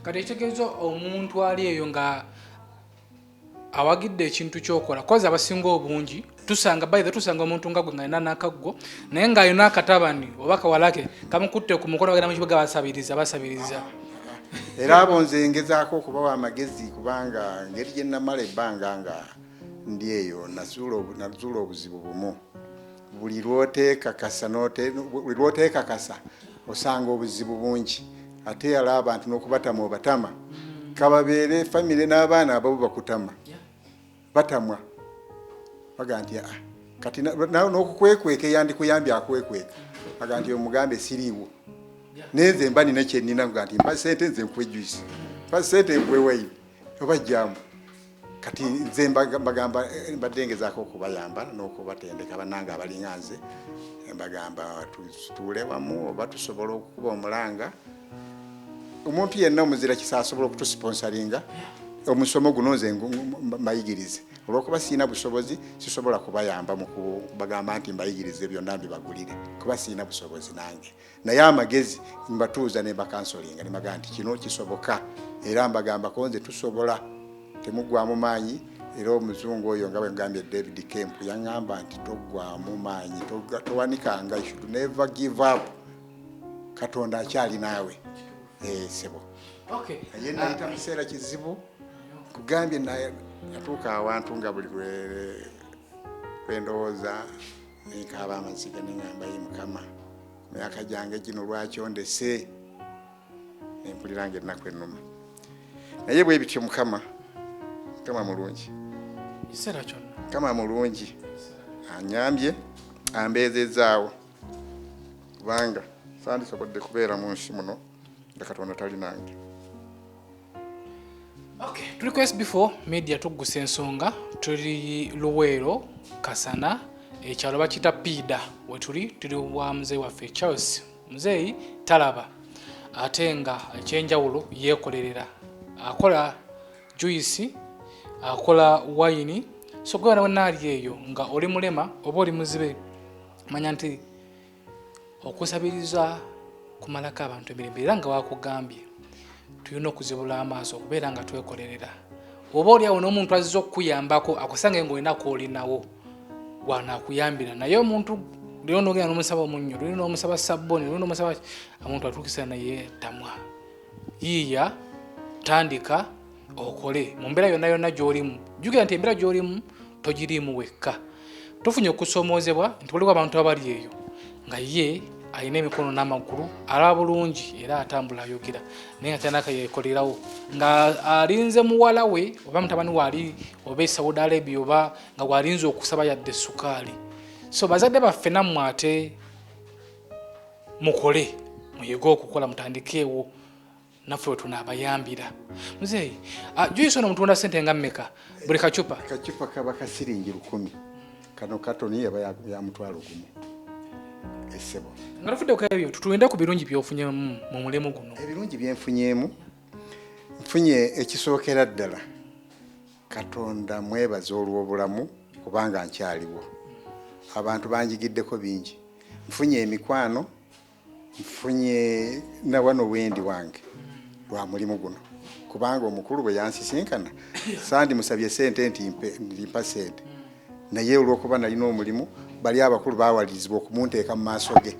Kati ekitegeeza omuntu ali eyo nga awagidde ekintu kyokola koza abasinga obungi tusanga omuntu nga gwe nga alina n'akaggo naye ng'alina akatabani oba kawalake kamukutte ku mukono bagenda mu kibuga basabiriza era abo nze ngezaako okubawa amagezi kubanga ngeri gye namala ebbanga nga ndi eyo nazuula obuzibu bumu buli lwoteekakasa osanga obuzibu bungi ate yala abantu n'okubatama obatama kababeere family n'abaana ababo bakutama batamwa baga nti kati n'okukwekweka yandikuyambye akwekweka aga nti omugambe siriiwo neze mba nina kyenina nga nti mpa sente nze nkwejjuisa mpa sente nkwewaire oba jjaamu kati nze mbagamba mbadde ngezaako okubayamba n'okubatendeka bannange abalinga nze mbagamba tutuule wamu oba tusobola okukuba omulanga omuntu yenna omuzira kisa asobola okutusponsoringa omusomo guno nze mbayigirize olwokuba siina busobozi sisobola kubayamba mu kubagamba nti mbayigirize byonna mbibagulire kuba siina busobozi nange naye amagezi mbatuuza ne bakansolinga ne bagamba nti kino kisoboka era mbagambako nze tusobola temuggwamu maanyi era omuzungu oyo nga bwegambye David Kemp yaŋŋamba nti toggwamu maanyi towanikanga, you should never give up, Katonda akyali naawe. Sebo naye nayita museera kizibu kugambye natuuka awantu nga buli lwendowooza nekaaba amaziga neŋŋamba ye Mukama myaka gyange gino lwaki ondese nempuliranga ennaku ennuma naye bwe bityo Mukama mulungi kiseera kyonna Mukama mulungi anyambye ambeezezaawo kubanga sandisobodde kubeera mu nsi muno nga Katonda tali nange. Tuli ku SB4 Media Tuggussa Enssonga tuli Luweero Kasana ekyalo bakita Pida wetuli wa muzeeyi waffe Charles muzeeyi talaba ate nga ekyenjawulo yeekolerera akola juice akola wine so gwe wonna ali eyo nga oli mulema oba oli muzibe manya nti okusabiriza kumalako abantu emirembe era nga wakugambye tulina okuzibula amaaso okubeera nga twekolerera oba oliawo n'omuntu azizza okukuyambako akusange ng'olina kwolinawo wanaakuyambira naye omuntu lino n'ogenda n'omusaba omunnyo lino n'omusaba sabboni lino n'omusaba omuntu atuukisa naye tamwa yiiya tandika okole mu mbeera yonna yonna gy'olimu jjukira nti embeera gy'olimu togiriimu wekka tufunye okusoomoozebwa nti waliwo abantu abali eyo nga ye alina emikono n'amagulu alaba bulungi era atambula ayogera naye nga tyanaka yeekolerawo nga alinze muwala we oba mutabani waali oba e Saudi Arabia oba nga walinze okusaba yadde sukaali so bazadde baffe nammwe ate mukole muyige okukola mutandikeewo naffe we tunaabayambira muzeeyi juice ono mutunda ssente nga mmeka buli kacupa kaba kasiringi 10 kano katoni yaba ya mutwalo gumu esebo nga tufudde ku ebyo tutulinde ku birungi by'ofunye mu mulemu guno ebirungi byenfunyeemu nfunye ekisookera ddala Katonda mwebaza olw'obulamu kubanga nkyaliwo abantu banjigiddeko bingi nfunye emikwano nfunye na wano wendi wange lwa mulimu guno kubanga omukulu bwe yansisinkana sandi musabye sente nti mpa sente naye olw'okuba nalina omulimu bali abakulu bawalirizibwa okumunteeka mu maaso ge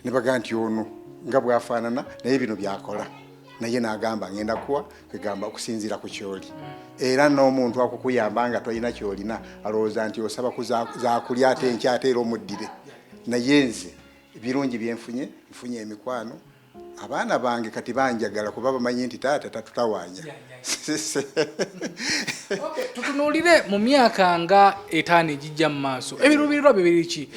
ne baga nti ono nga bwafaanana naye bino byakola naye n'agamba ngenda kuwa kwegamba okusinziira ku kyoli era n'omuntu akukuyamba nga tolina kyolina alowooza nti osaba kuzakulya ate enkya ate era omuddire naye nze ebirungi byenfunye nfunye emikwano abaana bange kati banjagala kuba bamanyi nti taata tatutawaanya tutunuulire mu myaka nga 5 egijja mu maaso ebiruubirirwa bibiri ki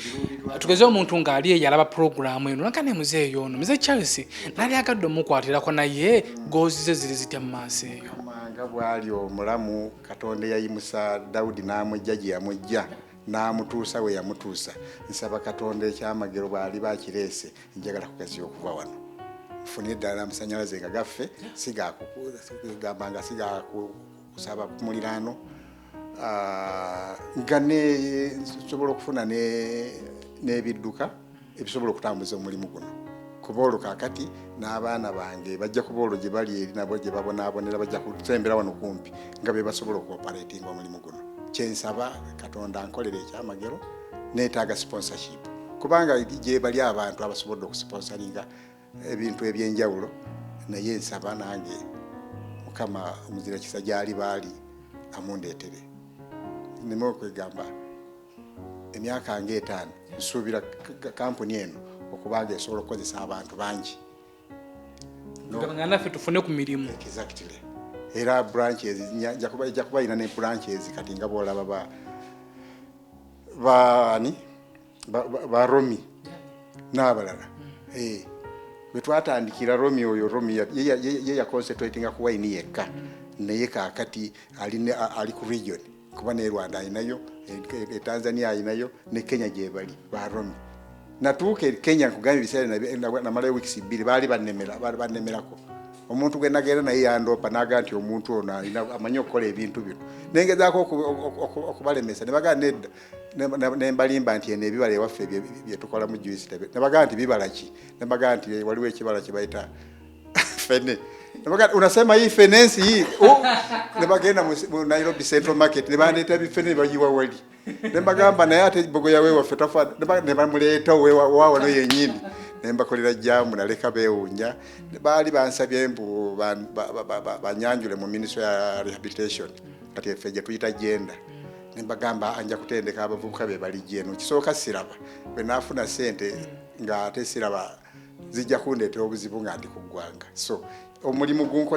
tugeze omuntu ng'ali eyo alaba puroguramu eno nakane muzeeyi ono muzeeyi Charles nali agadde omukwatirako naye goozi ze ziri zitya mu maaso eyo nga bwali omulamu Katonda yayimusa Dawudi n'amujja gye yamujja n'amutuusa we yamutuusa nsaba Katonda ekyamagero bwali bakireese njagala kugaziya okuva wano nfunye ddala amasanyalaze nga gaffe sigamba nga sigakusaba ku muliraano nga nsobola okufuna n'ebidduka ebisobola okutambuza omulimu guno kuba olwo kaakati n'abaana bange bajja kuba olwo gye bali eri nabo gye babonaabonera bajja kutembera wano kumpi nga be basobola okuoperatinga omulimu guno kyensaba Katonda nkolera ekyamagero neetaaga sponsorship kubanga gye bali abantu abasobodde okusponsoringa ebintu ebyenjawulo naye nsaba nange Mukama omuzira kisa gyali baali amundeetere neme okwegamba emyaka nga 5 nsuubira kampuni eno okubanga esobola okukozesa abantu bangi tugabanga naffe tufune ku mirimu. Exactly. Era branches ejja kuba ina ne branches kati nga boolaba ba Romi n'abalala. Bwe twatandikira Romi oyo Romi ye ya concentrating ku wine yekka naye kaakati ali ku region kuba ne Rwanda alinayo, Tanzania alinayo, ne Kenya gye bali ba Romi. Natuuka Kenya nkugambye ebiseera namalayo weeks 2 baali bannemerako. Omuntu gwe nagenda naye yandopa naga nti omuntu ono amanyi okukola ebintu bino. Nengezaako okubalemesa ne bagaa nedda ne mbalimba nti eno ebibala ewaffe bye tukola mu juice ne bagaa nti bibala ki? Ne bagaa nti waliwo ekibala kye bayita fene. Ne bagaa unasema hii fenensi hii. Ne bagenda mu Nairobi Central Market ne bandeeta bifene bayiwa wali. Ne bagamba naye ate bogoya wewe ffe tafa ne bamuleeta wewa no yenyini. Nembakolera jamu naleka Ebyewunyo baali bansabye mbu banyanjule mu Ministry ya Rehabilitation kati effe gye tuyita genda nembagamba anja kutendeka abavubuka be bali jeno kisooka siraba bwe naafuna ssente nga ate siraba zijja kundeetera obuzibu nga ndi ku ggwanga so omulimu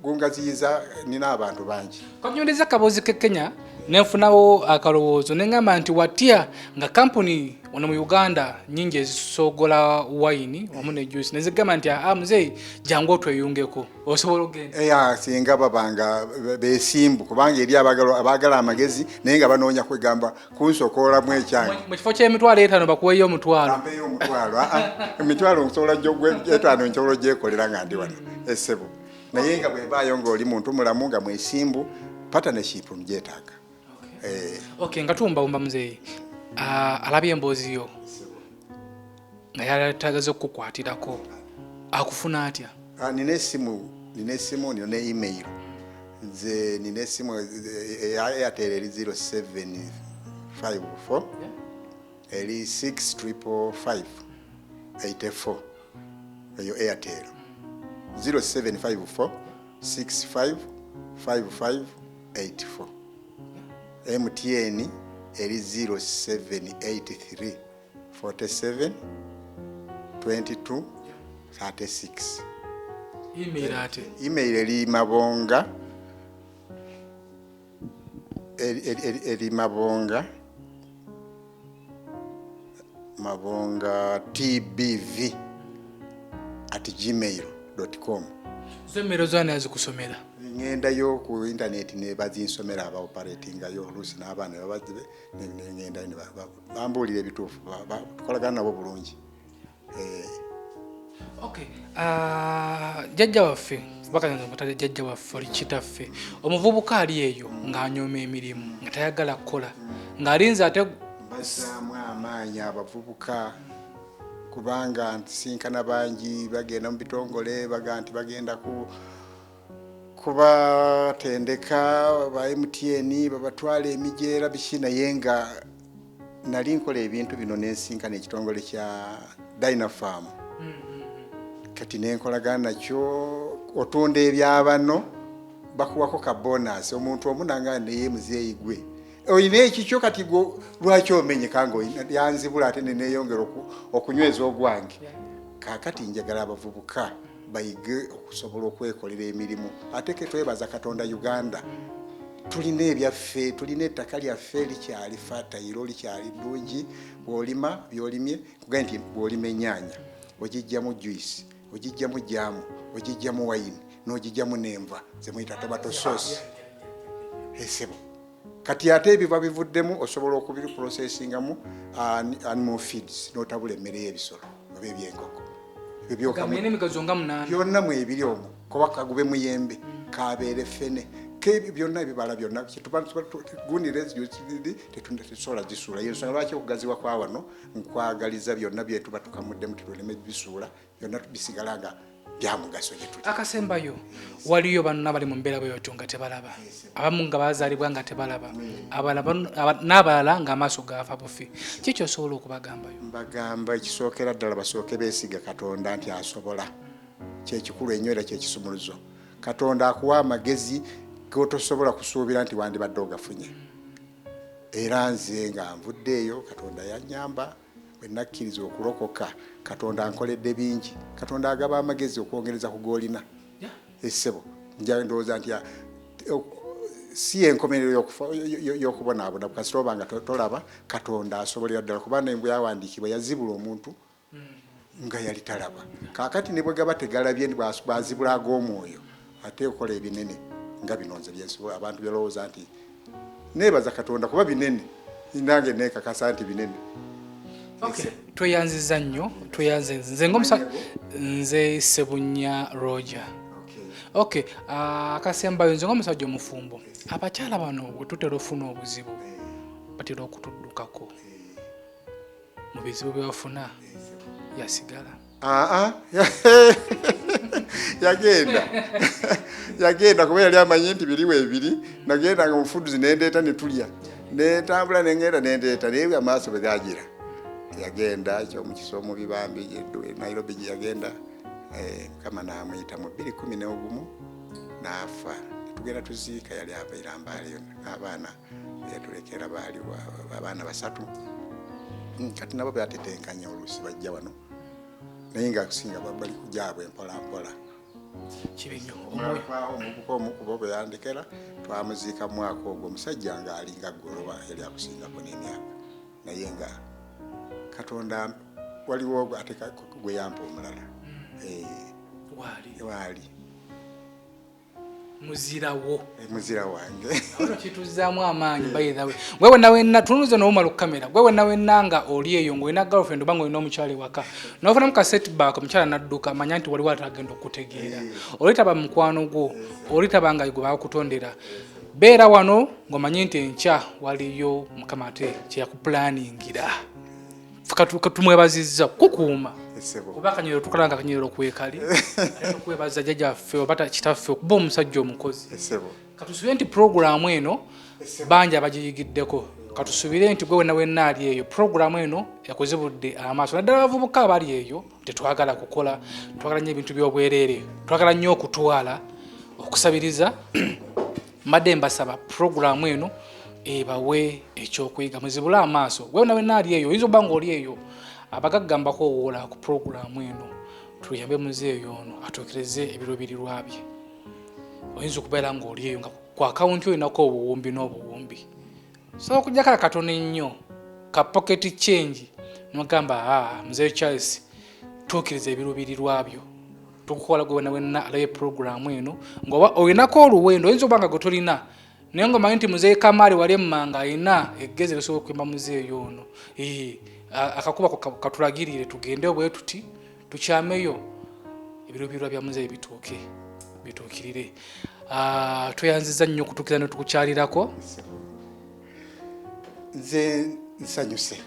gungaziyiza nina abantu bangi kanyoleza kabozi ke Kenya nenfunawo akalowoozo nengamba nti watya nga kampuni wano mu Uganda nyingi ezisogola wine wamu ne juice nezigamba nti muzeeyi jangu otweyungeko osobola ogenda singa babanga besimbu kubanga eri abagala amagezi naye nga banoonya kwegamba kunsokoolamu ekyange mu kifo ky'emitwalo 5 bakuweeyo omutwalo ampeyo omutwalo emitwalo nsobola etaano nsobola gyekolera nga ndi wano essebo naye nga bwebaayo ng'oli muntu mulamu nga mwesimbu partnership mugyetaaga. Okay, nga tumbawumba muzeeyi alabye emboozi yo nga yatagaza okukukwatirako akufuna atya? Nina essimu nina email nze nina essimu eya Airtel eri 0754 eri 655584 eyo Airtel 0754 655584 MTN eri 0783 47 22 36. Email ate? Email eri mabonga tbv@gmail.com. Zomero zana azikusomera? Ngendayo ku internet ne bazinsomera aba operating ayo olusi n'abaana babazibe ngenda ne bambulira ebituufu tukolagana nabo bulungi. Okay. Jjajja waffe bakanza mutale jjajja waffe oli kitaffe omuvubuka ali eyo ng'anyooma emirimu nga tayagala kukola ng'alinze ate basaamu amaanyi abavubuka kubanga nsinkana bangi bagenda mu bitongole baga nti bagenda kubatendeka ba MTN babatwala emijeera biki naye nga nali nkola ebintu bino nensinkana ekitongole kya Dynafarm. Kati nenkolagana nakyo otunda ebyabano bakuwako ka bonus omuntu omunanga naye muzeeyi gwe oyina ekikyo kati lwaki omenyeka ngo yanzibula ate neneyongera okunyweza ogwange kakati njagala abavubuka bayige okusobola okwekolera emirimu ate ke twebaza Katonda Uganda tulina ebyaffe tulina ettaka lyaffe likyali fatayiro likyali ddungi bw'olima byolimye kuga nti bw'olima ennyaanya ogijjamu juice ogijjamu jamu ogijjamu wine n'ogijjamu n'enva zemuyita tomato sauce esebo kati ate ebiva bivuddemu osobola okubiprocessingamu animal feeds n'otabula emmere y'ebisolo oba ebyenkoko byonna mu ebiri omwo kuba kagube muyembe kabeere fene byonna ebibala byonna gunire tetusobola zisuula yensonga lwaki okugaziwa kwa wano nkwagaliza byonna byetuba tukamuddemu tuleme bisuula byonna bisigala nga byamugaso gyetuli. Akasembayo waliyo bonna bali mu mbeera bweyotyo nga tebalaba abamu nga bazaalibwa nga tebalaba n'abalala ng'amaaso gaafa bufi kiki osobola okubagambayo? Mbagamba ekisookera ddala basooke beesiga Katonda nti asobola kyekikulu ennyo era kyekisumuluzo. Katonda akuwa amagezi gotosobola kusuubira nti wandibadde ogafunye era nze nga nvudde eyo Katonda yannyamba bwe nakkiriza okulokoka Katonda ankoledde bingi Katonda agaba amagezi okwongereza ku golina essebo nja ndowooza nti si enkomerero y'okubonaabona kasita obanga tolaba Katonda asobolera ddala kubanga embwa yawandiikibwa yazibula omuntu nga yali talaba kaakati ne bwe gaba tegalabye bwazibula ag'omwoyo ate okola ebinene nga binonze byensobola abantu byalowooza nti neebaza Katonda kuba binene nange neekakasa nti binene. Tweyanziza nnyo nze Sebunya Roger. Akasembayo nze ng'omusajja omufumbo abakyala bano bwe tutera ofuna obuzibu batera okutuddukako mu bizibu bye bafuna yasigala yagenda kuba yali amanyi nti biriwo ebiri nagendanga mu fuduzi nendeeta ne tulya netambula nengenda nendeeta naye amaaso bwe gagira yagenda ekyomukisa omubibambi Nairobi gye yagenda Mukama n'amuyita mu 2011 n'afa tugenda tuziika yali abeera Mbale abaana yatulekera baali abaana 3 kati nabo byatetenkanya oluusi bajja wano naye nga kusinga bali kujaabwe mpola kibinyo omukubo bwe yandekera twamuziika mu mwaka ogwo omusajja nga alinga goloba yali akusingako n'emyaka naye nga Katonda waliwo ate gwe yampa omulala wali muzira wange kituzaamu amaanyi bayithawe gwewe nawenna tunuze n'omala okukamera gwewe nawenna nga oli eyo ng'olina girlfriend oba ng'olina omukyala ewaka n'ofunamu ka setback omukyala n'adduka manya nti waliwo atagenda okutegeera olitaba mukwano gwo olitaba nga gwe bakutondera beera wano ng'omanyi nti enkya waliyo Mukama ate kyeyakupulaningira tumwebazizza kukuuma oba kanyero tukalanga kanyero kwekali okwebaza jjajjaffe obata kitaffe okuba omusajja omukozi katusubire nti programu eno bangi abagiyigiddeko katusubire nti gwe wenna ali eyo programu eno yakozebudde amaaso naddala abavubuka abali eyo tetwagala kukola twagala nnyo ebintu by'obwereere twagala nnyo okutwala okusabiriza mbadde mbasaba programu eno ebawe ekyokuyiga muzibule amaaso gwe wenna ali eyo oyinza obba ng'oli eyo abagaggambako owola ku programu eno tuyambe muzeeyo ono atuukirize ebiruubirirwa bye oyinza okubeera ng'oli eyo nga ku akawunti olinako obuwumbi n'obuwumbi so okujjako akatono ennyo ka pocket change nomugamba muzeeyo Charles tuukiriza ebiruubirirwa byo tukukola gwe wenna alabe programu eno ng'oba olinako oluwendo oyinza obba nga gwe tolina naye ng'omanyi nti muzeeyi Kamali wali emmanga alina eggezi lisobola okwimba muzeeyo ono akakuba katulagirire tugende bwe tuti tukyameyo ebiruubirirwa bya muzeeyi bituukirire tweyanziza nnyo okutuukiriza ne tukukyalirako nze nsanyuse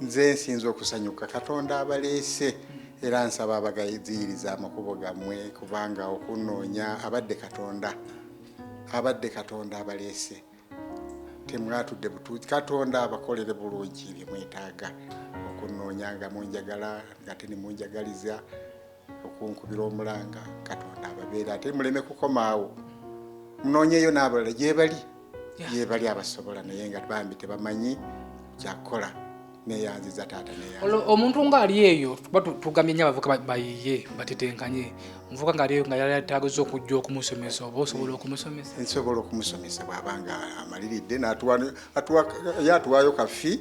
nze nsinza okusanyuka Katonda abaleese era nsaba abagayiziriza amakubo gammwe kubanga okunoonya abadde Katonda abaleese temwatudde butuuzi Katonda abakolere bulungi bye mwetaaga okunoonya nga munjagala nga temunjagaliza okunkubira omulanga Katonda ababeera ate muleme kukomaawo munoonyeyo n'abalala gyebali abasobola naye nga bambi tebamanyi kyakukola neyanziza taata neyanziza omuntu ng'ali eyo tugambye nnyo abavuka bayiye batetenkanye omuvuka ng'ali eyo nga yataagiza okujja okumusomesa oba osobola okumusomesa nsobola okumusomesa bw'abanga amaliridde yatuwaayo kafi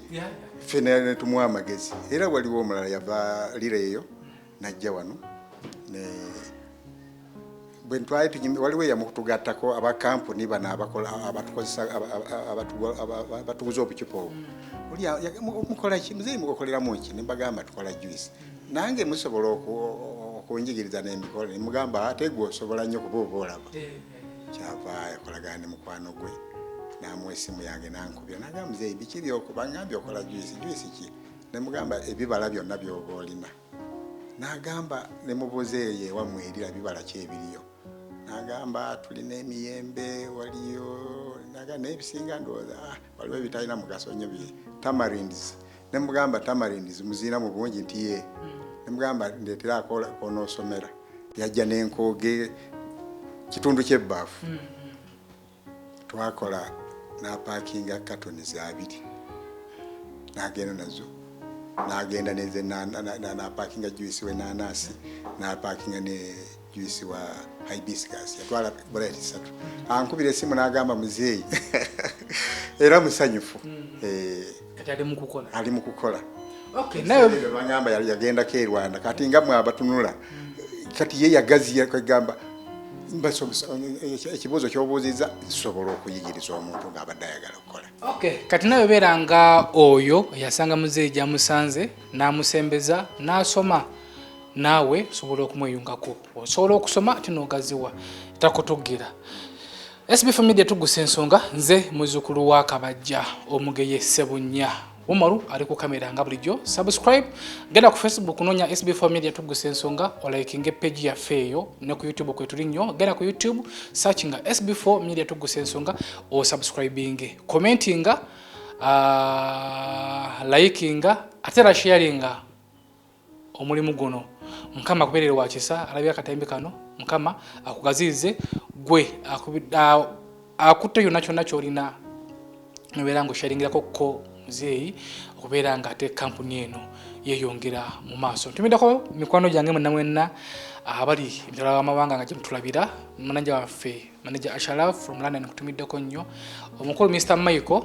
ffe netumuwa amagezi era waliwo omulala yava lireeyo najja wano bwe ntwali waliwo eyamutugattako abakampuni bano abatuguza obucupa obwo mukola ki muzeeyi mukokoleramu ki nembagamba tukola juice nange musobola okunjigiriza nembikola nemugamba ate gwe osobola nnyo kuba oba olaba kyava yakolagana ne mukwano gwe namuwa essimu yange nankubira nagamba muzeeyi biki byokuba ngambye okola juice ki nemugamba ebibala byonna byoba olina nagamba nemubuuza eyo ewammwe erira bibala ki ebiriyo nagamba tulina emiyembe waliyo naye ebisinga ndowooza waliwo ebitalina mugaso nnyo tamarins nemugamba tamarins muzina mu bungi nti ye nemugamba ndeetera Akola konoosomera yajja n'enkooge kitundu ky'ebbaafu twakola n'apaakinga katoni 2 n'agenda nazo n'agenda neze na parkinga juice we nanasi na parkinga ne juice wa hibiscus yatwala bullet 3 ankubira simu n'agamba muzeeyi era musanyufu kati ali mu kukola okay nayo bangamba yali yagenda ke Rwanda kati ngamwe abatunula kati ye yagazi yakagamba ekibuzo kyobuuziza sobola okuyigiriza omuntu ng'abadde ayagala okukola okay kati nayo beeranga oyo yasanga muzeeyi gyamusanze n'amusembeza n'asoma naawe sobola okumweyungako osobola okusoma ate n'ogaziwa takutugira SB4 Media Tuggussa Enssonga nze muzzukulu wa Kabajja omugeye Ssebunya Umaru ali ku kamera nga bulijjo subscribe genda ku Facebook nonya SB4 Media Tuggussa Enssonga olaikinge page ya feyo ne ku YouTube kwetu linyo genda ku YouTube searching SB4 Media Tuggussa Enssonga o subscribing commenting liking atera sharing omulimu guno mukama kuberere wakisa alabya katembe kano mukama akugazize gwe akutte yonna kyonna kyolina nobeera ng'osharingirako ko muzeeyi okubeera nga ate kampuni eno yeeyongera mu maaso ntumiddeko mikwano gyange mwenna mwenna abali emitala w'amawanga nga gye mutulabira manaja waffe manaja Asharaf from London nkutumiddeko nnyo omukulu Mr. Michael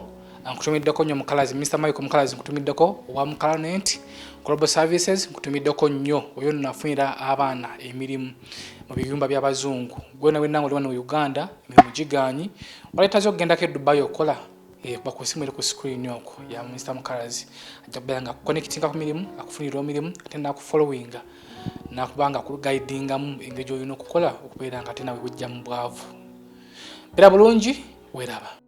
nkutumiddeko nnyo mukalazi Mr. Michael mukalazi nkutumiddeko wa Mukalanent Global Services nkutumiddeko nnyo oyo nafunira abaana emirimu mu biyumba by'abazungu gwena wenna ngoli wano Uganda emirimu giganyi waleetaze okugendako e Dubai okola bakusimire ku screen yoko ya Mr. Mukalazi ajabanga connectinga ku mirimu akufunira omirimu ate nakufollowinga nakubanga ku guidinga mu engeri oyina okukola okubeera nga ate nawe bujja mu bwavu bera bulungi weraba